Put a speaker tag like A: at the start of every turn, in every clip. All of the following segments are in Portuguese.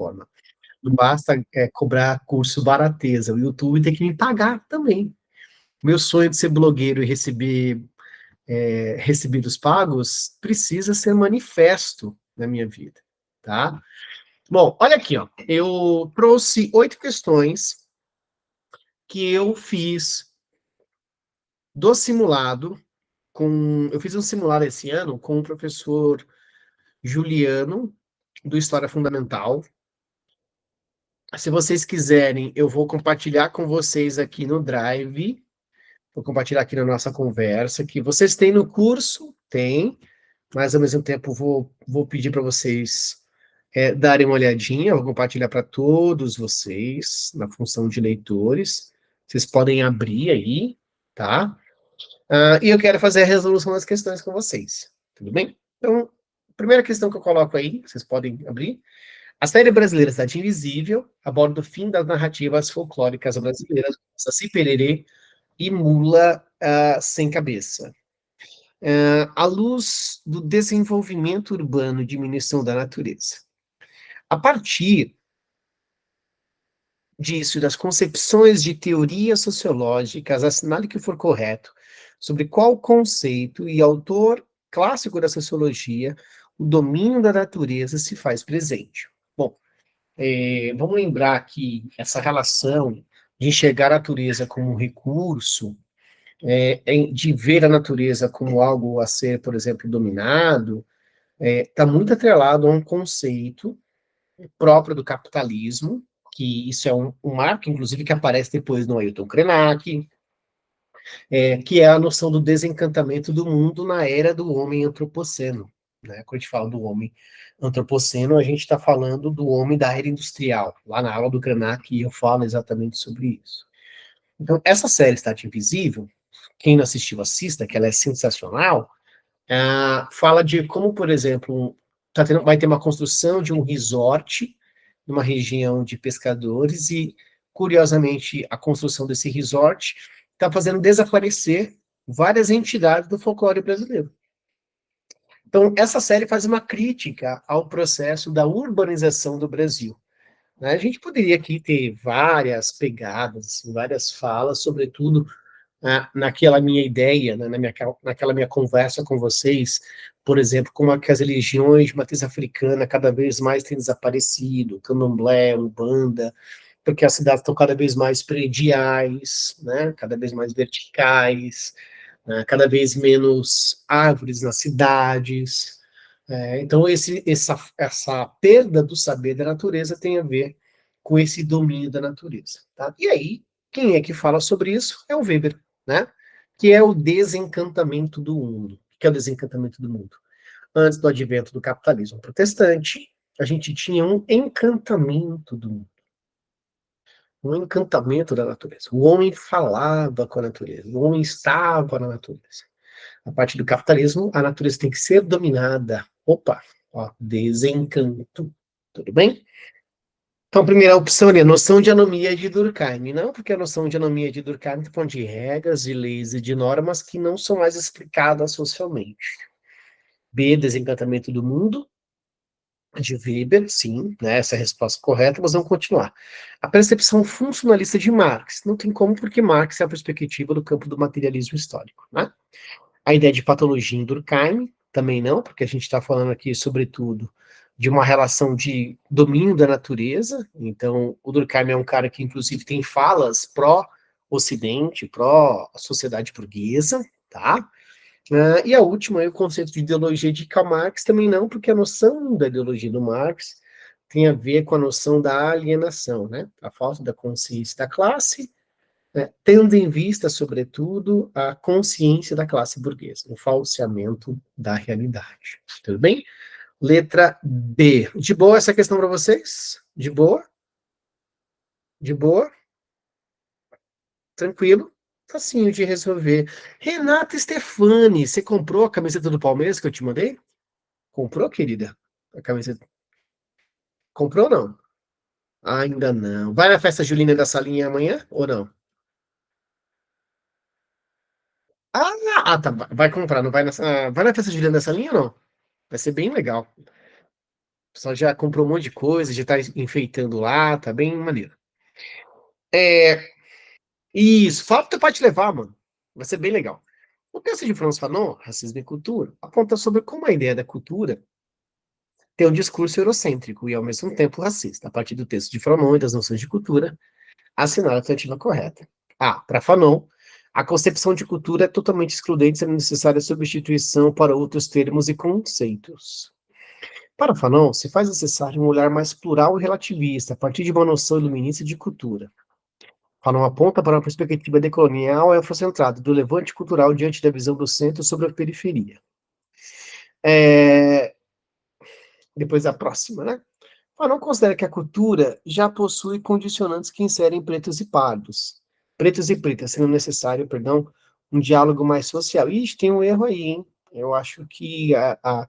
A: plataforma. Não basta cobrar curso barateza, o YouTube tem que me pagar também. Meu sonho de ser blogueiro e receber recebidos pagos precisa ser manifesto na minha vida, tá? Bom, olha aqui, ó. Eu trouxe 8 questões que eu fiz do simulado eu fiz um simulado esse ano com o professor Juliano, do História Fundamental. Se vocês quiserem, eu vou compartilhar com vocês aqui no Drive, vou compartilhar aqui na nossa conversa, que vocês têm no curso, tem, mas ao mesmo tempo vou pedir para vocês darem uma olhadinha, vou compartilhar para todos vocês, na função de leitores, vocês podem abrir aí, tá? E eu quero fazer a resolução das questões com vocês, tudo bem? Então, a primeira questão que eu coloco aí, vocês podem abrir. A série brasileira Cidade Invisível aborda o fim das narrativas folclóricas brasileiras, Saci Pererê e Mula Sem Cabeça. À luz do desenvolvimento urbano e diminuição da natureza. A partir disso, das concepções de teorias sociológicas, assinale o que for correto, sobre qual conceito e autor clássico da sociologia o domínio da natureza se faz presente. Bom, vamos lembrar que essa relação de enxergar a natureza como um recurso, de ver a natureza como algo a ser, por exemplo, dominado, está muito atrelado a um conceito próprio do capitalismo, que isso é um marco, inclusive, que aparece depois no Ailton Krenak, que é a noção do desencantamento do mundo na era do homem antropoceno. Né? Quando a gente fala do homem antropoceno, a gente está falando do homem da era industrial. Lá na aula do Krenak eu falo exatamente sobre isso. Então, essa série Estátua Invisível, quem não assistiu, assista, que ela é sensacional, fala de como, por exemplo, vai ter uma construção de um resort numa região de pescadores e, curiosamente, a construção desse resort está fazendo desaparecer várias entidades do folclore brasileiro. Então, essa série faz uma crítica ao processo da urbanização do Brasil. Né? A gente poderia aqui ter várias pegadas, várias falas, sobretudo naquela minha ideia, né, naquela minha conversa com vocês, por exemplo, como é que as religiões de matriz africana cada vez mais têm desaparecido, candomblé, umbanda, porque as cidades estão cada vez mais prediais, né, cada vez mais verticais, né, cada vez menos árvores nas cidades. Então, essa perda do saber da natureza tem a ver com esse domínio da natureza. Tá? E aí, quem é que fala sobre isso? É o Weber, né? Que é o desencantamento do mundo. O que é o desencantamento do mundo? Antes do advento do capitalismo protestante, a gente tinha um encantamento do mundo. Um encantamento da natureza. O homem falava com a natureza, o homem estava na natureza. A partir do capitalismo, a natureza tem que ser dominada. Opa, ó, desencanto. Tudo bem? Então, a primeira opção ali, a noção de anomia de Durkheim. Não, porque a noção de anomia de Durkheim está falando de regras, de leis e de normas que não são mais explicadas socialmente. B, desencantamento do mundo, de Weber, sim, né, essa é a resposta correta, mas vamos continuar. A percepção funcionalista de Marx. Não tem como, porque Marx é a perspectiva do campo do materialismo histórico, né? A ideia de patologia em Durkheim, também não, porque a gente está falando aqui, sobretudo, de uma relação de domínio da natureza. Então, o Durkheim é um cara que, inclusive, tem falas pró-Ocidente, pró-sociedade burguesa, tá? E a última, o conceito de ideologia de Karl Marx, também não, porque a noção da ideologia do Marx tem a ver com a noção da alienação, né? A falta da consciência da classe, tendo em vista, sobretudo, a consciência da classe burguesa, o falseamento da realidade. Tudo bem? Letra B. De boa essa questão para vocês? De boa? De boa? Tranquilo? Facinho de resolver. Renata Stefani, você comprou a camiseta do Palmeiras que eu te mandei? Comprou, querida? A camiseta. Comprou ou não? Ainda não. Vai na festa junina da salinha amanhã ou não? Tá. Vai comprar, não vai vai na festa junina da salinha ou não? Vai ser bem legal. pessoal já comprou um monte de coisa, já tá enfeitando lá, tá bem maneiro. É, isso, fala pro teu pai te levar, mano. Vai ser bem legal. O texto de Franz Fanon, Racismo e Cultura, aponta sobre como a ideia da cultura tem um discurso eurocêntrico e, ao mesmo tempo, racista. A partir do texto de Fanon e das noções de cultura, assinar a alternativa correta. Para Fanon, a concepção de cultura é totalmente excludente, sendo necessária a substituição para outros termos e conceitos. Para Fanon, se faz necessário um olhar mais plural e relativista, a partir de uma noção iluminista de cultura. Fanon aponta para uma perspectiva decolonial e afrocentrada, do levante cultural diante da visão do centro sobre a periferia. Depois a próxima, né? Fanon considera que a cultura já possui condicionantes que inserem pretos e pardos. Pretos e pretas, sendo necessário, perdão, um diálogo mais social. Ixi, tem um erro aí, hein? Eu acho que a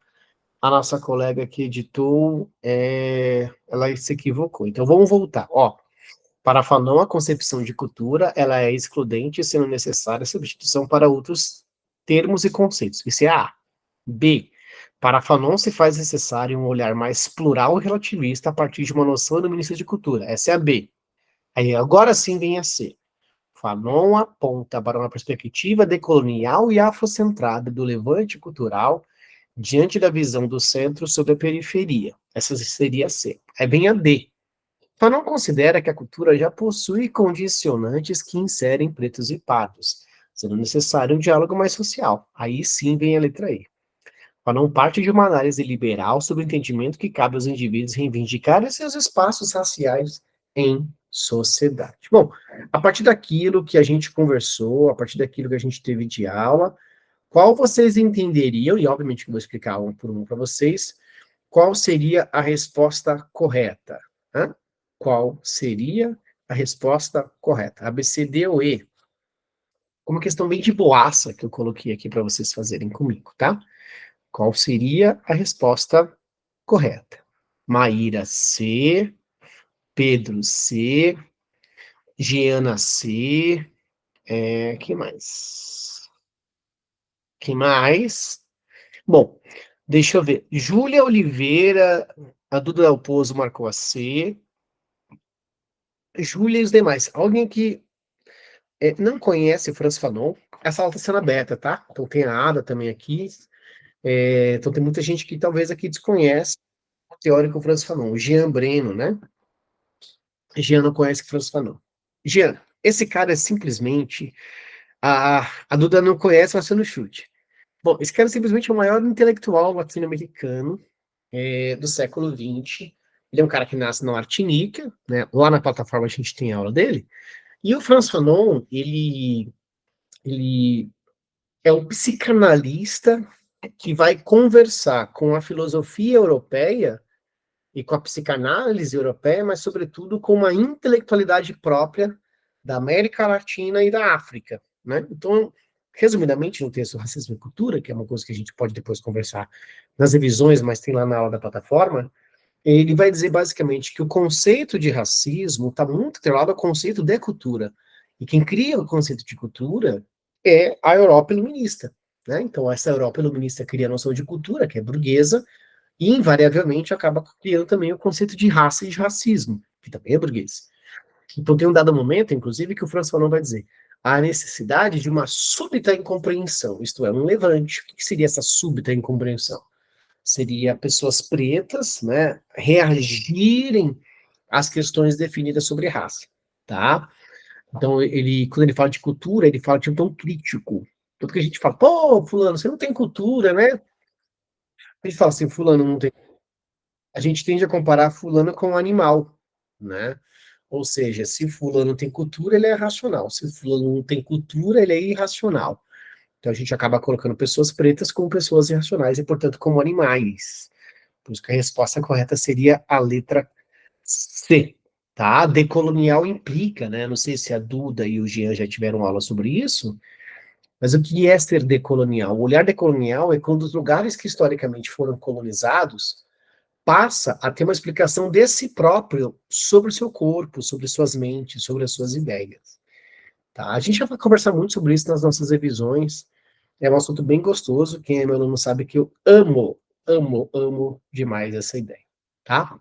A: nossa colega que editou, ela se equivocou. Então, vamos voltar. Ó, para Fanon, a concepção de cultura, ela é excludente, sendo necessária a substituição para outros termos e conceitos. Isso é A. B. Para Fanon, se faz necessário um olhar mais plural e relativista a partir de uma noção iluminista de cultura. Essa é a B. Aí, agora sim vem a C. Fanon aponta para uma perspectiva decolonial e afrocentrada do levante cultural diante da visão do centro sobre a periferia. Essa seria a C. Aí vem a D. Fanon considera que a cultura já possui condicionantes que inserem pretos e pardos, sendo necessário um diálogo mais social. Aí sim vem a letra E. Fanon parte de uma análise liberal sobre o entendimento que cabe aos indivíduos reivindicarem seus espaços raciais em sociedade. Bom, a partir daquilo que a gente conversou, a partir daquilo que a gente teve de aula, qual vocês entenderiam, e obviamente que eu vou explicar um por um para vocês, qual seria a resposta correta? Hã? Qual seria a resposta correta? A, B, C, D ou E? Como questão bem de boaça que eu coloquei aqui para vocês fazerem comigo, tá? Qual seria a resposta correta? Maíra C, Pedro C, Giana C, quem mais? Quem mais? Bom, deixa eu ver. Júlia Oliveira, a Duda Dalpozo marcou a C. Júlia e os demais. Alguém que não conhece Franz Fanon, essa aula está sendo aberta, tá? Então tem a Ada também aqui. Então tem muita gente que talvez aqui desconhece o teórico Franz Fanon. O Jean Breno, né? Jean não conhece Franz Fanon. Jean, esse cara é simplesmente... A Duda não conhece, mas você no chute. Bom, esse cara é simplesmente o maior intelectual latino-americano do século XX. Ele é um cara que nasce na Martinica, né? Lá na plataforma a gente tem aula dele. E o Franz Fanon, ele é um psicanalista que vai conversar com a filosofia europeia e com a psicanálise europeia, mas sobretudo com uma intelectualidade própria da América Latina e da África, né? Então, resumidamente, no texto Racismo e Cultura, que é uma coisa que a gente pode depois conversar nas revisões, mas tem lá na aula da plataforma, ele vai dizer basicamente que o conceito de racismo está muito atrelado ao conceito de cultura. E quem cria o conceito de cultura é a Europa iluminista, né? Então, essa Europa iluminista cria a noção de cultura, que é burguesa, e invariavelmente acaba criando também o conceito de raça e de racismo, que também é burguês. Então tem um dado momento, inclusive, que o Franz Fanon vai dizer a necessidade de uma súbita incompreensão, isto é, um levante. O que seria essa súbita incompreensão? Seria pessoas pretas, né, reagirem às questões definidas sobre raça, tá? Então, quando ele fala de cultura, ele fala de um tom crítico. Tudo que a gente fala, pô, fulano, você não tem cultura, né? A gente fala assim, fulano não tem. A gente tende a comparar fulano com um animal, né? Ou seja, se fulano tem cultura, ele é racional. Se fulano não tem cultura, ele é irracional. Então a gente acaba colocando pessoas pretas como pessoas irracionais e, portanto, como animais. Por isso que a resposta correta seria a letra C, tá? Decolonial implica, né? Não sei se a Duda e o Jean já tiveram aula sobre isso, mas o que é ser decolonial? O olhar decolonial é quando os lugares que historicamente foram colonizados passa a ter uma explicação de si próprio sobre o seu corpo, sobre suas mentes, sobre as suas ideias. Tá? A gente já vai conversar muito sobre isso nas nossas revisões. É um assunto bem gostoso. Quem é meu aluno sabe que eu amo, amo, amo demais essa ideia. tá?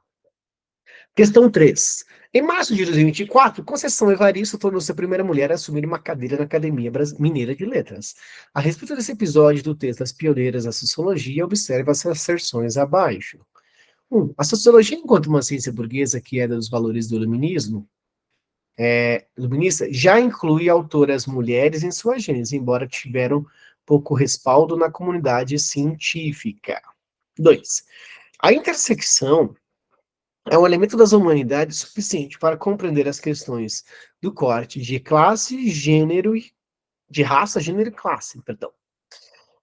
A: Questão 3. Em março de 2024, Conceição Evaristo tornou-se a primeira mulher a assumir uma cadeira na Academia Mineira de Letras. A respeito desse episódio do texto Das Pioneiras da Sociologia, observe as asserções abaixo. 1. A sociologia, enquanto uma ciência burguesa que herda dos valores do iluminismo, iluminista, já inclui autoras mulheres em sua gênese, embora tiveram pouco respaldo na comunidade científica. 2. A intersecção é um elemento das humanidades suficiente para compreender as questões do corte de classe, gênero e de raça, gênero e classe, perdão.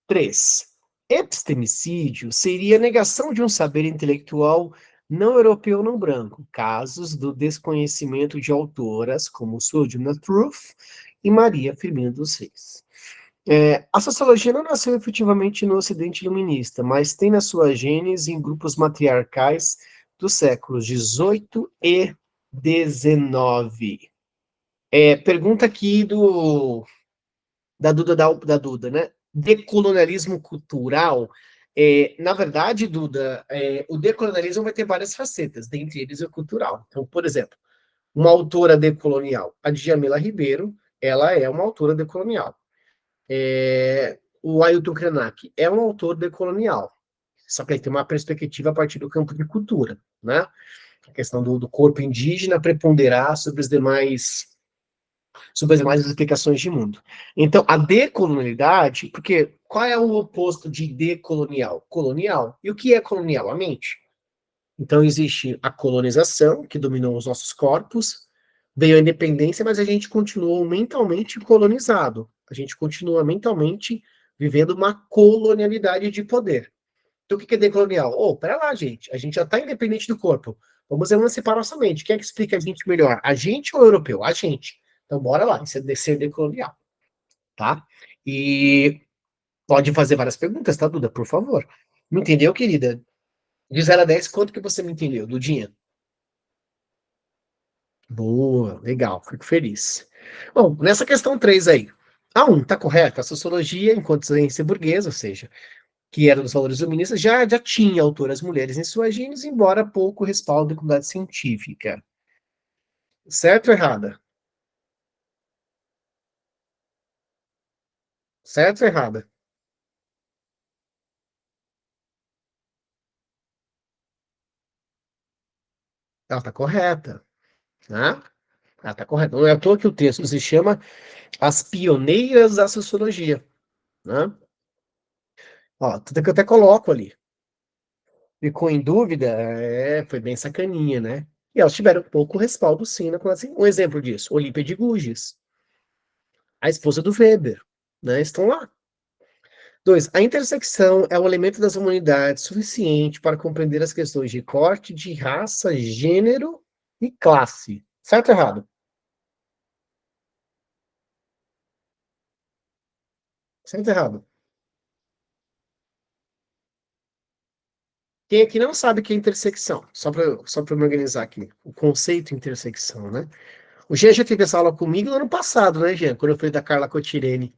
A: 3. Epistemicídio seria a negação de um saber intelectual não europeu não branco, casos do desconhecimento de autoras como Sojourner Truth e Maria Firmina dos Reis. A sociologia não nasceu efetivamente no Ocidente iluminista, mas tem na sua gênese em grupos matriarcais dos séculos XVIII e XIX. Pergunta aqui da Duda, né? Decolonialismo cultural. Na verdade, Duda, o decolonialismo vai ter várias facetas, dentre eles o cultural. Então, por exemplo, uma autora decolonial, a Djamila Ribeiro, ela é uma autora decolonial. O Ailton Krenak é um autor decolonial, só que ele tem uma perspectiva a partir do campo de cultura, né? A questão do corpo indígena preponderar sobre as demais explicações de mundo. Então, a decolonialidade, porque qual é o oposto de decolonial? Colonial. E o que é colonial? A mente. Então, existe a colonização, que dominou os nossos corpos, veio a independência, mas a gente continuou mentalmente colonizado. A gente continua mentalmente vivendo uma colonialidade de poder. Então, o que é decolonial? Pera lá, gente. A gente já está independente do corpo. Vamos emancipar nossa mente. Quem é que explica a gente melhor? A gente ou o europeu? A gente. Então, bora lá. Isso é ser decolonial, tá? E pode fazer várias perguntas, tá, Duda? Por favor. Me entendeu, querida? De 0 a 10, quanto que você me entendeu, Dudinha? Boa, legal, fico feliz. Bom, nessa questão 3 aí, a 1 está correta, a sociologia, enquanto ciência burguesa, ou seja, que era dos valores iluministas, já tinha autoras mulheres em suas gênesis, embora pouco respaldo da comunidade científica. Certo ou errada? Certo ou errada? Ela está correta, né? Ela está correta. Não é à toa que o texto se chama As Pioneiras da Sociologia, né? Ó, tudo que eu até coloco ali. Ficou em dúvida? Foi bem sacaninha, né? E elas tiveram pouco respaldo, sim, na classe. Um exemplo disso, Olímpia de Gouges, a esposa do Weber, né? Estão lá. 2. A intersecção é um elemento das humanidades suficiente para compreender as questões de corte, de raça, gênero e classe. Certo ou errado? Certo ou errado? Quem aqui não sabe o que é intersecção? Só para me organizar aqui. O conceito intersecção, né? O Jean já teve essa aula comigo no ano passado, né, Jean? Quando eu falei da Carla Cotirene.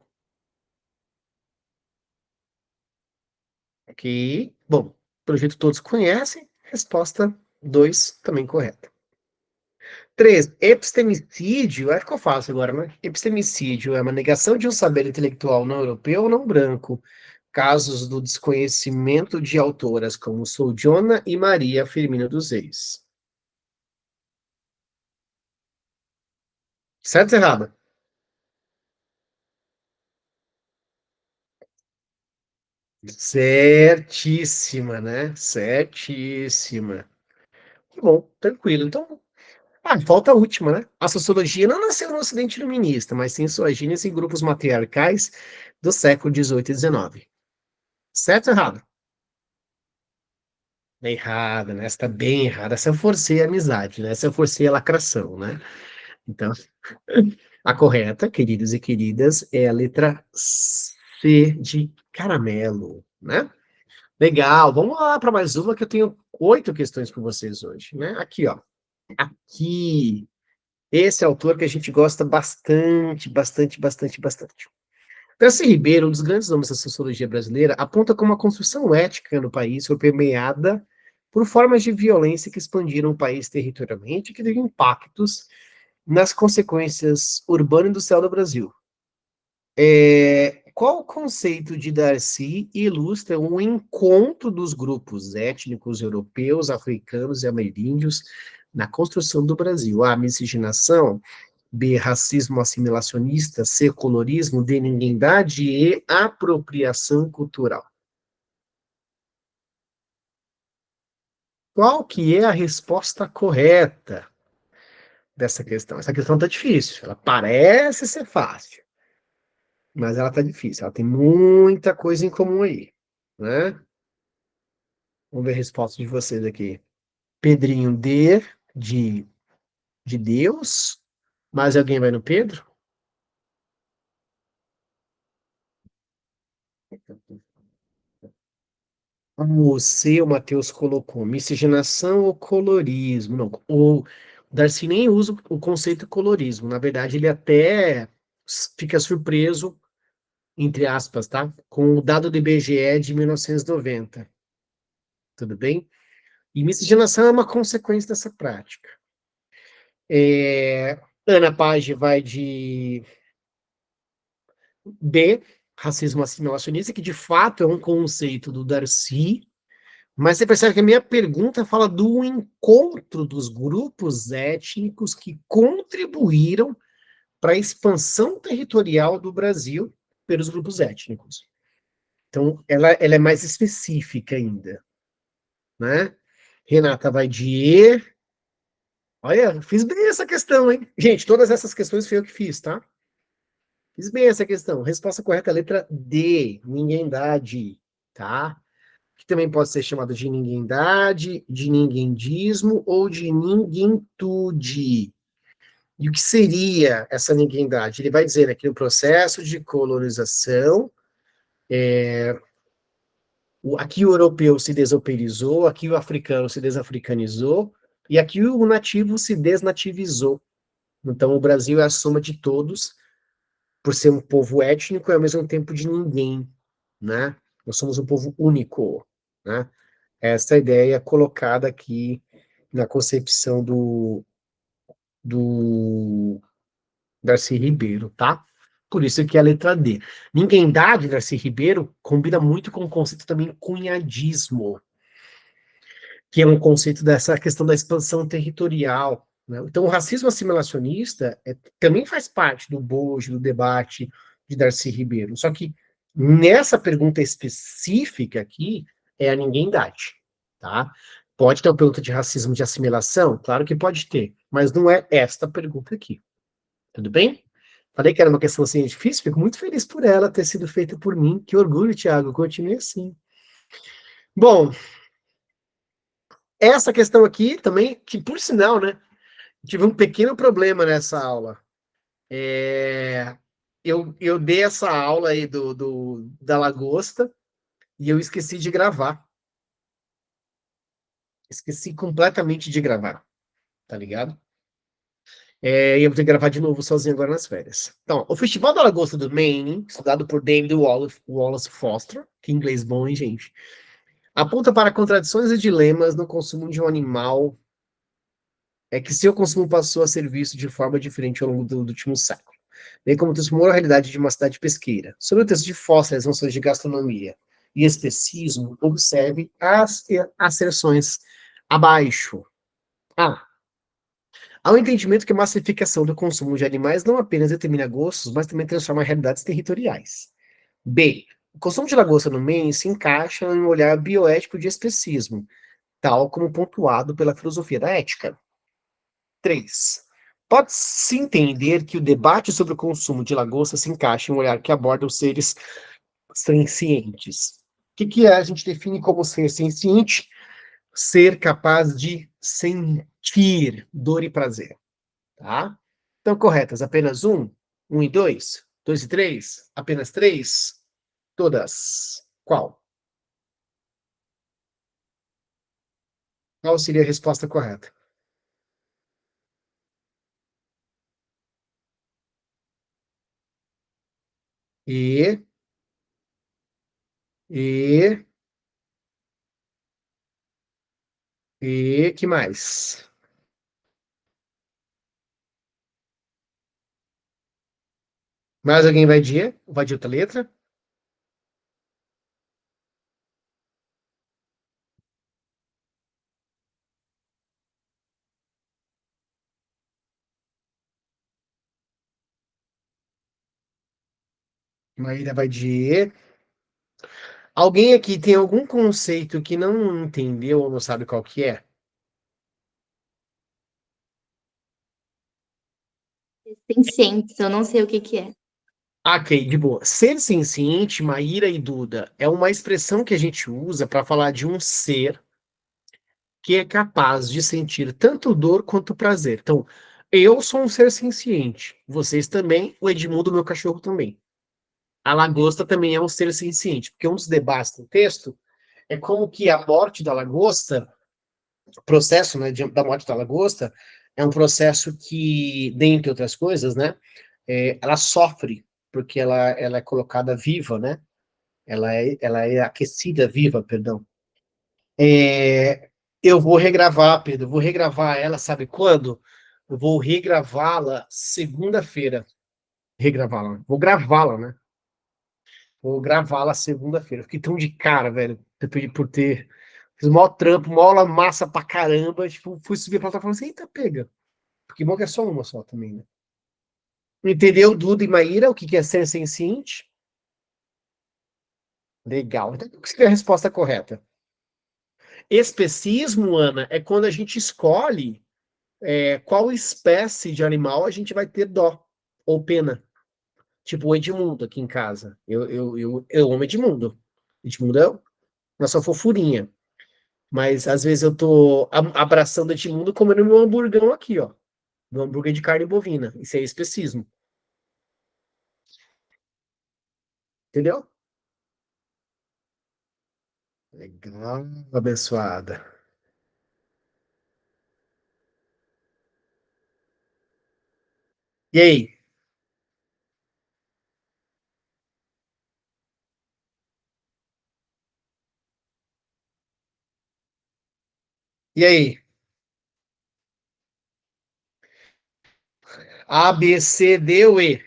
A: Ok. Bom, pelo jeito todos conhecem. Resposta 2 também correta. 3. Epistemicídio. Ficou fácil agora, né? Epistemicídio é uma negação de um saber intelectual não europeu ou não branco. Casos do desconhecimento de autoras como Sojourner e Maria Firmina dos Reis. Certo ou errado? Certíssima, né? Certíssima. Que bom, tranquilo. Então, falta a última, né? A sociologia não nasceu no Ocidente iluminista, mas tem sua gênese em grupos matriarcais do século XVIII e XIX. Certo ou errado? Errada, né? Essa tá bem errada. Essa eu forcei a amizade, né? Essa eu forcei a lacração, né? Então, a correta, queridos e queridas, é a letra C de caramelo, né? Legal, vamos lá para mais uma que eu tenho 8 questões para vocês hoje, né? Aqui, ó. Aqui. Esse autor que a gente gosta bastante, bastante, bastante, bastante. Darcy Ribeiro, um dos grandes nomes da sociologia brasileira, aponta como a construção ética no país foi permeada por formas de violência que expandiram o país territorialmente e que teve impactos nas consequências urbano-industrial do Brasil. Qual o conceito de Darcy ilustra um encontro dos grupos étnicos europeus, africanos e ameríndios na construção do Brasil? A, miscigenação; B, racismo assimilacionista; C, colorismo; D, ninguém-dade; E, apropriação cultural. Qual que é a resposta correta dessa questão? Essa questão está difícil. Ela parece ser fácil, mas ela está difícil. Ela tem muita coisa em comum aí, né? Vamos ver a resposta de vocês aqui. Pedrinho, D, de, de Deus. Mais alguém vai no Pedro? O C, o Matheus colocou. Miscigenação ou colorismo? Não, o Darcy nem usa o conceito colorismo. Na verdade, ele até fica surpreso, entre aspas, tá? Com o dado do IBGE de 1990. Tudo bem? E miscigenação é uma consequência dessa prática. Ana Page vai de B, racismo assimilacionista, que de fato é um conceito do Darcy, mas você percebe que a minha pergunta fala do encontro dos grupos étnicos que contribuíram para a expansão territorial do Brasil pelos grupos étnicos. Então, ela é mais específica ainda, né? Renata vai de E. Olha, fiz bem essa questão, hein? Gente, todas essas questões foi eu que fiz, tá? Fiz bem essa questão. Resposta correta é a letra D, ninguém-dade, tá? Que também pode ser chamado de ninguém-dade, de ninguém-dismo ou de ninguém-tude. E o que seria essa ninguém-dade? Ele vai dizer, né, que no processo de colonização, aqui o europeu se deseuropeizou, aqui o africano se desafricanizou, e aqui o nativo se desnativizou. Então, o Brasil é a soma de todos, por ser um povo étnico e ao mesmo tempo de ninguém, né? Nós somos um povo único, né? Essa ideia colocada aqui na concepção do Darcy Ribeiro, tá? Por isso que é a letra D. Ninguém dá de Darcy Ribeiro combina muito com o conceito também cunhadismo, que é um conceito dessa questão da expansão territorial, né? Então, o racismo assimilacionista também faz parte do bojo, do debate de Darcy Ribeiro. Só que nessa pergunta específica aqui, é a ninguém-dade, tá? Pode ter uma pergunta de racismo de assimilação? Claro que pode ter, mas não é esta pergunta aqui. Tudo bem? Falei que era uma questão assim difícil, fico muito feliz por ela ter sido feita por mim. Que orgulho, Thiago, continue assim. Bom, essa questão aqui também, que por sinal, né, tive um pequeno problema nessa aula. É, eu dei essa aula aí da lagosta e eu esqueci de gravar. Esqueci completamente de gravar, tá ligado? E eu vou ter que gravar de novo sozinho agora nas férias. Então, o Festival da Lagosta do Maine, estudado por David Wallace Foster, que inglês bom, hein, gente? Aponta para contradições e dilemas no consumo de um animal, que seu consumo passou a ser visto de forma diferente ao longo do último século, bem como transformou a realidade de uma cidade pesqueira. Sobre o texto de Foster, as noções de gastronomia e especismo, observe as asserções abaixo. A. Há um entendimento que a massificação do consumo de animais não apenas determina gostos, mas também transforma realidades territoriais. B. O consumo de lagosta no Maine se encaixa em um olhar bioético de especismo, tal como pontuado pela filosofia da ética. 3. Pode-se entender que o debate sobre o consumo de lagosta se encaixa em um olhar que aborda os seres sencientes. O que a gente define como ser senciente? Ser capaz de sentir dor e prazer, tá? Então, corretas, apenas um, um e dois, dois e três, apenas três, todas. Qual? Qual seria a resposta correta? E, e, E que mais? Mais alguém vai de E? Vai de outra letra? Maíra vai de E. Alguém aqui tem algum conceito que não entendeu ou não sabe qual que é?
B: Sencientes, eu não sei o que que é.
A: Ok, de boa. Ser senciente, Maíra e Duda, é uma expressão que a gente usa para falar de um ser que é capaz de sentir tanto dor quanto prazer. Então, eu sou um ser senciente. Vocês também, o Edmundo, meu cachorro, também. A lagosta também é um ser senciente, porque um dos debates do texto é como que a morte da lagosta, o processo, né, da morte da lagosta, é um processo que, dentre outras coisas, né, ela sofre, porque ela é colocada viva, né? Ela é aquecida viva, perdão. É, eu vou regravar, Pedro, eu vou regravar ela, sabe quando? Eu vou regravá-la segunda-feira. Regravá-la. Vou gravá-la, né? Vou gravá-la segunda-feira. Fiquei tão de cara, velho, por ter. Fiz o maior trampo, mola massa pra caramba. Tipo, fui subir a plataforma e falei assim, eita, pega. Porque bom que é só uma só também, né? Entendeu, Duda e Maíra, o que que é ser senciente? Legal. Então, o que seria a resposta correta? Especismo, Ana, é quando a gente escolhe qual espécie de animal a gente vai ter dó ou pena. Tipo o Edmundo aqui em casa. Eu amo Edmundo. Edmundo é nossa fofurinha. Mas às vezes eu tô abraçando Edmundo comendo meu hamburgão aqui, ó. Meu hambúrguer de carne bovina. Isso é especismo. Entendeu? Legal, abençoada. E aí? E aí? A, B, C, D ou E?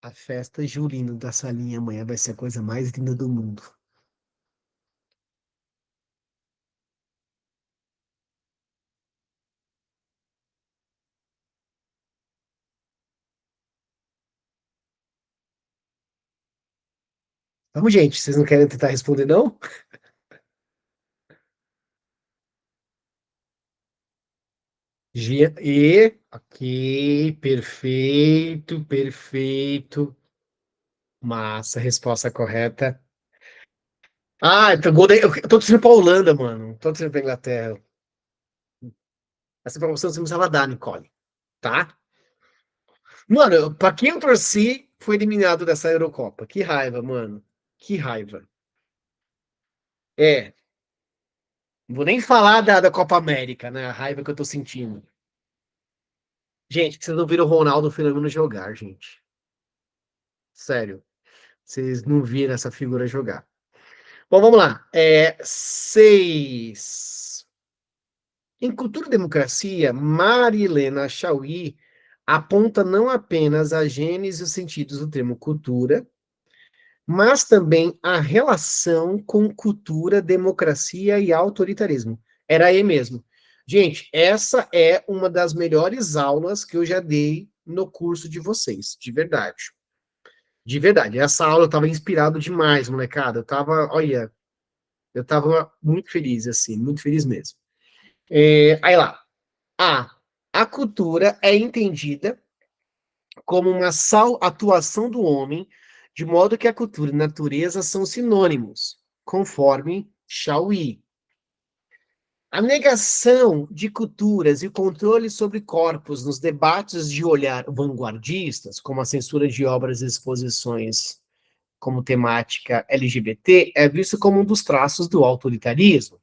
A: A festa julina da salinha amanhã vai ser a coisa mais linda do mundo. Vamos, gente, vocês não querem tentar responder, não? G, E, ok, perfeito, perfeito. Massa, resposta correta. Ah, então, eu tô torcendo pra Holanda, mano. Tô torcendo pra Inglaterra. Essa informação você não precisava dar, Nicole, tá? Mano, pra quem eu torci, foi eliminado dessa Eurocopa. Que raiva, mano. Que raiva. É, não vou nem falar da Copa América, né? A raiva que eu tô sentindo. Gente, vocês não viram o Ronaldo Fenômeno jogar, gente. Sério. Vocês não viram essa figura jogar. Bom, vamos lá. Seis. Em Cultura e Democracia, Marilena Chauí aponta não apenas a gênese e os sentidos do termo cultura, mas também a relação com cultura, democracia e autoritarismo. Era aí mesmo. Gente, essa é uma das melhores aulas que eu já dei no curso de vocês, de verdade. De verdade. Essa aula eu estava inspirado demais, molecada. Olha, eu tava muito feliz, assim, muito feliz mesmo. Aí lá. A. A cultura é entendida como uma atuação do homem, de modo que a cultura e a natureza são sinônimos, conforme Chauí. A negação de culturas e o controle sobre corpos nos debates de olhar vanguardistas, como a censura de obras e exposições como temática LGBT, é visto como um dos traços do autoritarismo.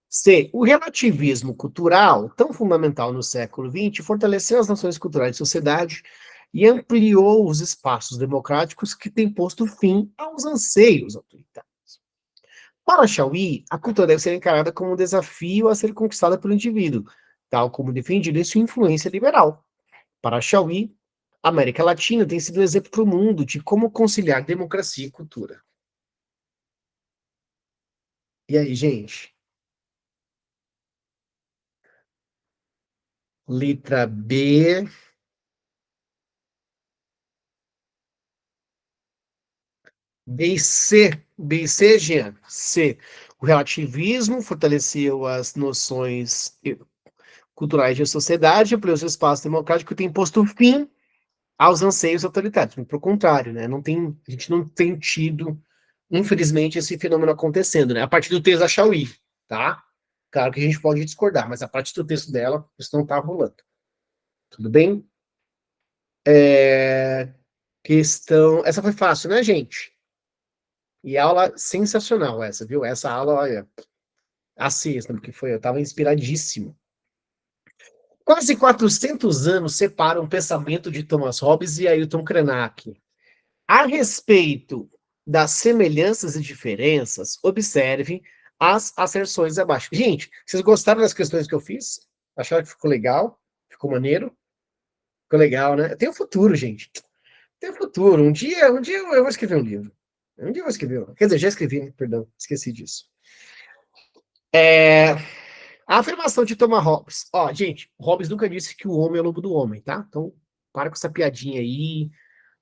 A: C. O relativismo cultural, tão fundamental no século XX, fortaleceu as nações culturais de sociedade e ampliou os espaços democráticos que têm posto fim aos anseios autoritários. Para Chauí, a cultura deve ser encarada como um desafio a ser conquistado pelo indivíduo, tal como defendido em sua influência liberal. Para Chauí, a América Latina tem sido um exemplo para o mundo de como conciliar democracia e cultura. E aí, gente? Letra B. B e C. B e C, Jean. C. O relativismo fortaleceu as noções culturais de sociedade, ampliou os espaços democráticos e tem posto fim aos anseios autoritários. Pelo contrário, né? A gente não tem tido, infelizmente, esse fenômeno acontecendo, né? A partir do texto da Chauí, tá? Claro que a gente pode discordar, mas a partir do texto dela, isso não está rolando. Tudo bem? Questão. Essa foi fácil, né, gente? E aula sensacional essa, viu? Essa aula, olha, assista, porque foi, eu estava inspiradíssimo. Quase 400 anos separam o pensamento de Thomas Hobbes e Ailton Krenak. A respeito das semelhanças e diferenças, observe as asserções abaixo. Gente, vocês gostaram das questões que eu fiz? Acharam que ficou legal? Ficou maneiro? Ficou legal, né? Tem o futuro, gente. Tem o futuro. Um dia eu vou escrever um livro. Um dia eu vou escrever. Quer dizer, já escrevi, né? Perdão, esqueci disso. A afirmação de Thomas Hobbes. Ó, gente, Hobbes nunca disse que o homem é o lobo do homem, tá? Então, para com essa piadinha aí.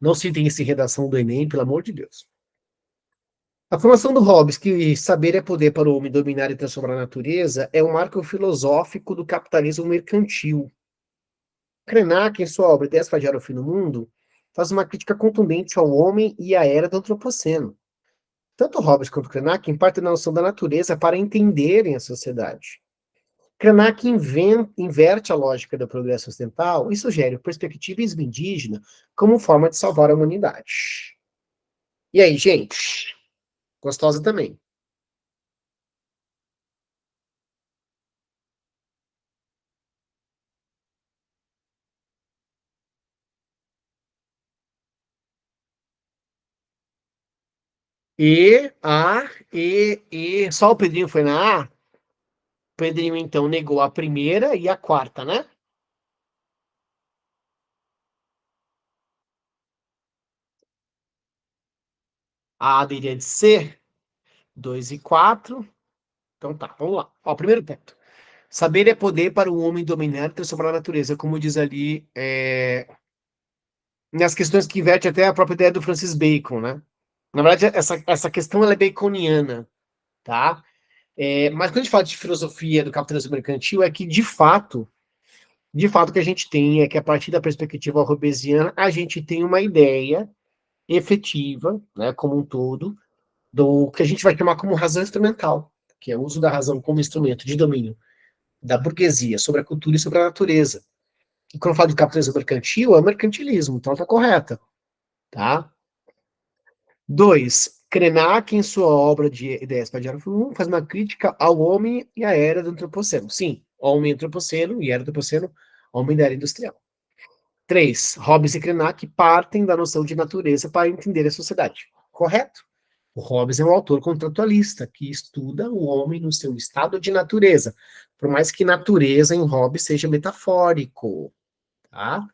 A: Não citem esse redação do Enem, pelo amor de Deus. A formação do Hobbes, que saber é poder para o homem dominar e transformar a natureza, é um marco filosófico do capitalismo mercantil. Krenak, em sua obra Ideias para Adiar o Fim do Mundo, faz uma crítica contundente ao homem e à era do antropoceno. Tanto Hobbes quanto Krenak partem da noção da natureza para entenderem a sociedade. Krenak inverte a lógica do progresso ocidental e sugere o perspectivismo indígena como forma de salvar a humanidade. E aí, gente? Gostosa também. Só o Pedrinho foi na A? O Pedrinho, então, negou a primeira e a quarta, né? A deveria de C, 2 e 4. Então tá, vamos lá. Ó, primeiro ponto. Saber é poder para o homem dominar e transformar a natureza, como diz ali, nas questões que inverte até a própria ideia do Francis Bacon, né? Na verdade, essa questão ela é baconiana, tá? Mas quando a gente fala de filosofia do capitalismo mercantil, é que, de fato, o que a gente tem é que, a partir da perspectiva hobbesiana, a gente tem uma ideia efetiva, né, como um todo, do que a gente vai chamar como razão instrumental, que é o uso da razão como instrumento de domínio da burguesia sobre a cultura e sobre a natureza. E quando eu falo de capitalismo mercantil, é o mercantilismo, então tá correta, tá? Dois, Krenak, em sua obra de Ideias para Diário Fluminense, faz uma crítica ao homem e à era do antropoceno. Sim, homem antropoceno e era do antropoceno, homem da era industrial. Três, Hobbes e Krenak partem da noção de natureza para entender a sociedade. Correto? O Hobbes é um autor contratualista que estuda o homem no seu estado de natureza, por mais que natureza em Hobbes seja metafórico. Tá?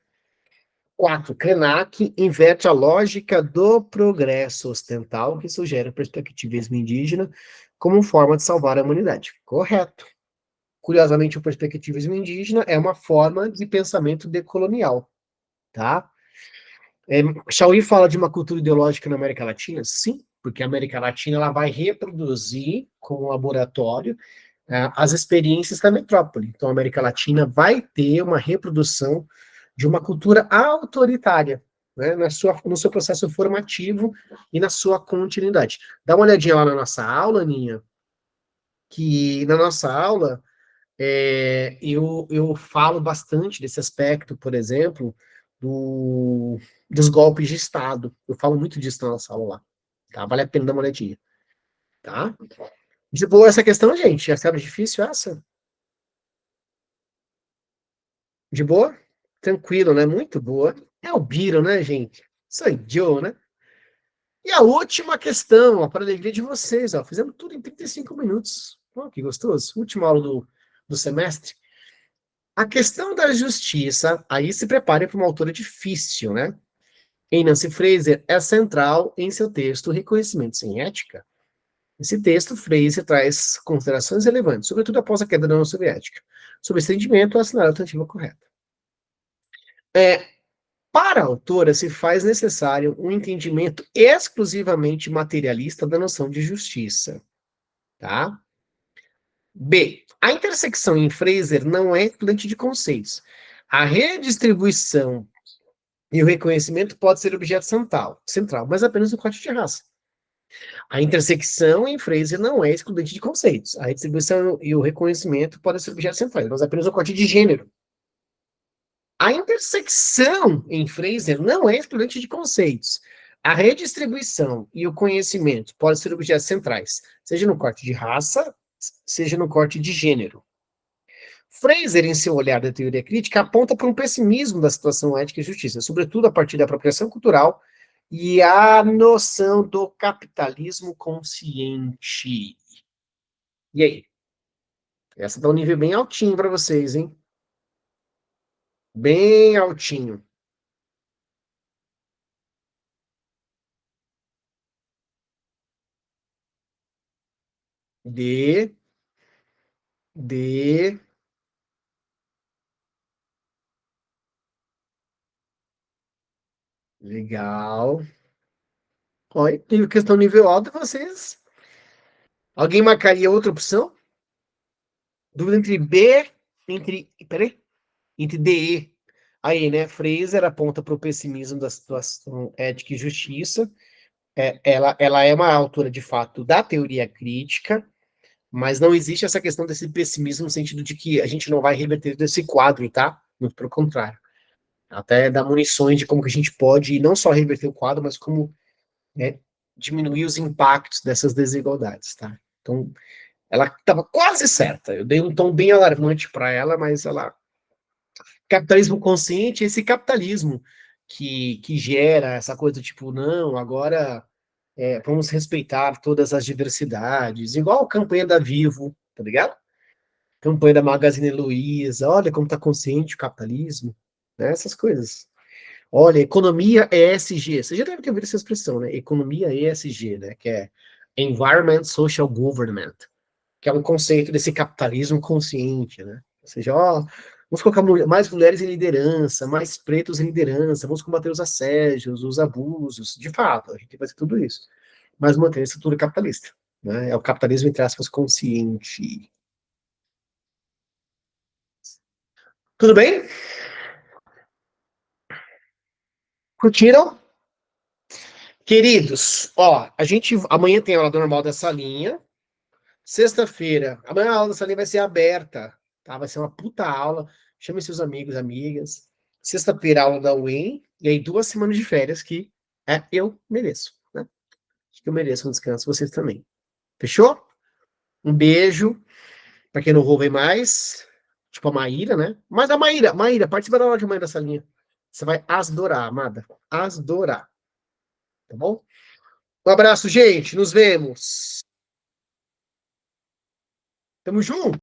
A: Quatro, Krenak inverte a lógica do progresso ocidental que sugere o perspectivismo indígena como forma de salvar a humanidade. Correto. Curiosamente, o perspectivismo indígena é uma forma de pensamento decolonial. Tá? Chauí fala de uma cultura ideológica na América Latina? Sim, porque a América Latina ela vai reproduzir como laboratório as experiências da metrópole. Então, a América Latina vai ter uma reprodução de uma cultura autoritária, né, no seu processo formativo e na sua continuidade. Dá uma olhadinha lá na nossa aula, Aninha, que na nossa aula eu falo bastante desse aspecto, por exemplo, dos golpes de Estado. Eu falo muito disso na nossa aula lá. Tá? Vale a pena dar uma olhadinha. Tá? De boa essa questão, gente. Acharam difícil essa? De boa? Tranquilo, né? Muito boa. É o Biro, né, gente? Sou eu, né? E a última questão, ó, para a alegria de vocês, ó, fizemos tudo em 35 minutos. Ó, que gostoso. Última aula do semestre. A questão da justiça, aí se prepare para uma autora difícil, né? Em Nancy Fraser, é central em seu texto Reconhecimento sem Ética. Esse texto, Fraser traz considerações relevantes, sobretudo após a queda da União Soviética, sobre estendimento a assinar a alternativa correta. Para a autora, se faz necessário um entendimento exclusivamente materialista da noção de justiça. Tá? B. A intersecção em Fraser não é excludente de conceitos. A redistribuição e o reconhecimento pode ser objeto central, mas apenas no corte de raça. A intersecção em Fraser não é excludente de conceitos. A redistribuição e o reconhecimento podem ser objetos centrais, mas apenas no corte de gênero. A intersecção em Fraser não é excludente de conceitos. A redistribuição e o conhecimento podem ser objetos centrais, seja no corte de raça, seja no corte de gênero. Fraser, em seu olhar da teoria crítica, aponta para um pessimismo da situação ética e justiça, sobretudo a partir da apropriação cultural e a noção do capitalismo consciente. E aí? Essa dá um nível bem altinho para vocês, hein? Bem altinho. D, D, legal. Olha, tem questão nível alto, vocês. Alguém marcaria outra opção? Dúvida entre B, peraí, entre D e E. Aí, né? Fraser aponta para o pessimismo da situação ética e justiça. Ela é uma autora, de fato, da teoria crítica, mas não existe essa questão desse pessimismo no sentido de que a gente não vai reverter desse quadro, tá? Muito pelo contrário. Até dá munições de como que a gente pode não só reverter o quadro, mas como, né, diminuir os impactos dessas desigualdades, tá? Então, ela estava quase certa. Eu dei um tom bem alarmante para ela, mas ela. Capitalismo consciente, esse capitalismo que gera essa coisa tipo, não, agora vamos respeitar todas as diversidades, igual a campanha da Vivo, tá ligado? Campanha da Magazine Luiza, olha como tá consciente o capitalismo, né? Essas coisas. Olha, economia ESG, você já deve ter ouvido essa expressão, né? Economia ESG, né? Que é Environment Social Government, que é um conceito desse capitalismo consciente, né? Ou seja, ó, vamos colocar mais mulheres em liderança, mais pretos em liderança, vamos combater os assédios, os abusos. De fato, a gente vai fazer tudo isso. Mas manter a estrutura capitalista. Né? É o capitalismo, entre aspas, consciente. Tudo bem? Curtiram? Queridos, ó, a gente amanhã tem a aula normal dessa linha. Sexta-feira, amanhã a aula dessa linha vai ser aberta, tá? Vai ser uma puta aula. Chame seus amigos, amigas. Sexta-feira, aula da UEM. E aí, 2 semanas de férias que eu mereço, né? Acho que eu mereço um descanso, vocês também. Fechou? Um beijo. Pra quem não vou ver mais. Tipo a Maíra, né? Mas a Maíra, participa da aula de amanhã dessa linha. Você vai adorar, amada. Adorar. Tá bom? Um abraço, gente. Nos vemos. Tamo junto.